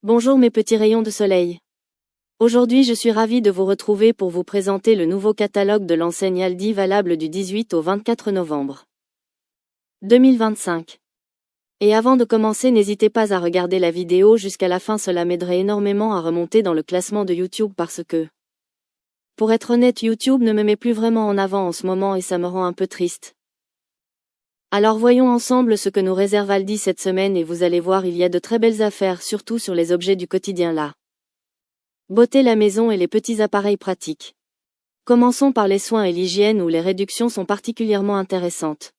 Bonjour mes petits rayons de soleil. Aujourd'hui je suis ravie de vous retrouver pour vous présenter le nouveau catalogue de l'enseigne Aldi valable du 18 au 24 novembre 2025. Et avant de commencer, n'hésitez pas à regarder la vidéo jusqu'à la fin, cela m'aiderait énormément à remonter dans le classement de YouTube parce que, pour être honnête, YouTube ne me met plus vraiment en avant en ce moment et ça me rend un peu triste. Alors voyons ensemble ce que nous réserve Aldi cette semaine et vous allez voir, il y a de très belles affaires, surtout sur les objets du quotidien là. Beauté, la maison et les petits appareils pratiques. Commençons par les soins et l'hygiène où les réductions sont particulièrement intéressantes.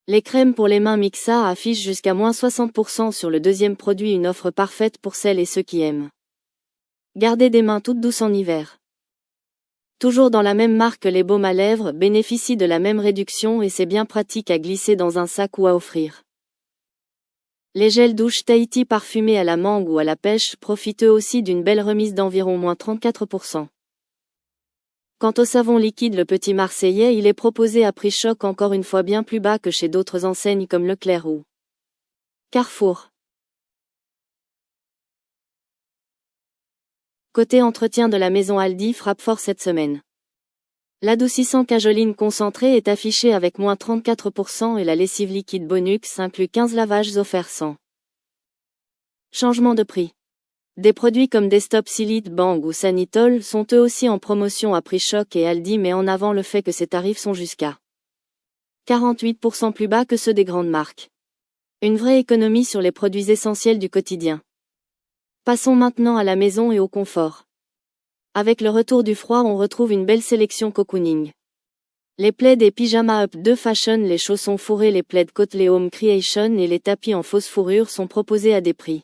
Les crèmes pour les mains Mixa affichent jusqu'à moins 60% sur le deuxième produit, une offre parfaite pour celles et ceux qui aiment garder des mains toutes douces en hiver. Toujours dans la même marque, les baumes à lèvres bénéficient de la même réduction et c'est bien pratique à glisser dans un sac ou à offrir. Les gels douche Tahiti parfumés à la mangue ou à la pêche profitent eux aussi d'une belle remise d'environ moins 34%. Quant au savon liquide le Petit Marseillais, il est proposé à prix choc, encore une fois bien plus bas que chez d'autres enseignes comme Leclerc ou Carrefour. Côté entretien de la maison, Aldi frappe fort cette semaine. L'adoucissant Cajoline concentré est affiché avec moins 34% et la lessive liquide Bonux inclut 15 lavages offerts sans changement de prix. Des produits comme Desktop Silite, Bang ou Sanitol sont eux aussi en promotion à prix choc et Aldi met en avant le fait que ces tarifs sont jusqu'à 48% plus bas que ceux des grandes marques. Une vraie économie sur les produits essentiels du quotidien. Passons maintenant à la maison et au confort. Avec le retour du froid, on retrouve une belle sélection cocooning. Les plaids et pyjamas Up 2 Fashion, les chaussons fourrés, les plaids Côtelé Home Creation et les tapis en fausse fourrure sont proposés à des prix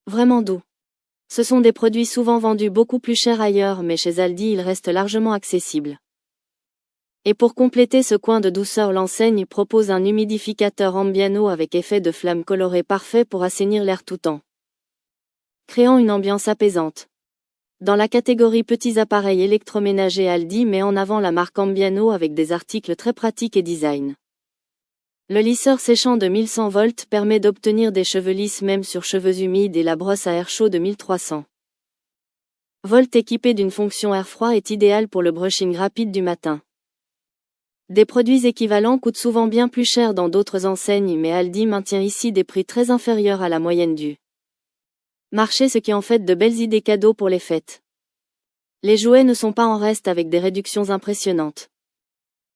vraiment doux. Ce sont des produits souvent vendus beaucoup plus cher ailleurs, mais chez Aldi ils restent largement accessibles. Et pour compléter ce coin de douceur, l'enseigne propose un humidificateur Ambiano avec effet de flamme colorée parfait pour assainir l'air tout en créant une ambiance apaisante. Dans la catégorie petits appareils électroménagers, Aldi met en avant la marque Ambiano avec des articles très pratiques et design. Le lisseur séchant de 1100 volts permet d'obtenir des cheveux lisses même sur cheveux humides et la brosse à air chaud de 1300 volts équipée d'une fonction air froid est idéale pour le brushing rapide du matin. Des produits équivalents coûtent souvent bien plus cher dans d'autres enseignes, mais Aldi maintient ici des prix très inférieurs à la moyenne du marché, ce qui en fait de belles idées cadeaux pour les fêtes. Les jouets ne sont pas en reste avec des réductions impressionnantes.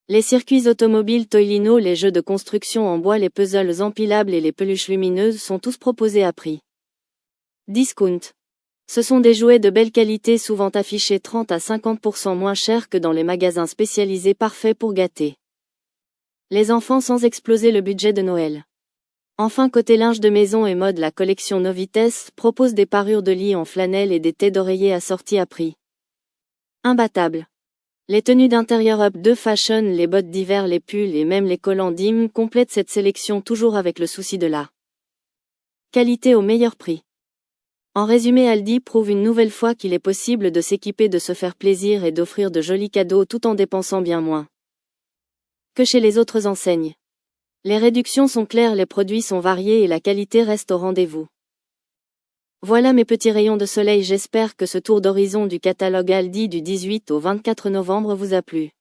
Les circuits automobiles Toylino, les jeux de construction en bois, les puzzles empilables et les peluches lumineuses sont tous proposés à prix discount. Ce sont des jouets de belle qualité souvent affichés 30 à 50% moins cher que dans les magasins spécialisés, parfaits pour gâter les enfants sans exploser le budget de Noël. Enfin, côté linge de maison et mode, la collection Novites propose des parures de lit en flanelle et des têtes d'oreiller assorties à prix imbattables. Les tenues d'intérieur Up 2 Fashion, les bottes d'hiver, les pulls et même les collants Dim complètent cette sélection, toujours avec le souci de la qualité au meilleur prix. En résumé, Aldi prouve une nouvelle fois qu'il est possible de s'équiper, de se faire plaisir et d'offrir de jolis cadeaux tout en dépensant bien moins que chez les autres enseignes. Les réductions sont claires, les produits sont variés et la qualité reste au rendez-vous. Voilà mes petits rayons de soleil, j'espère que ce tour d'horizon du catalogue Aldi du 18 au 24 novembre vous a plu.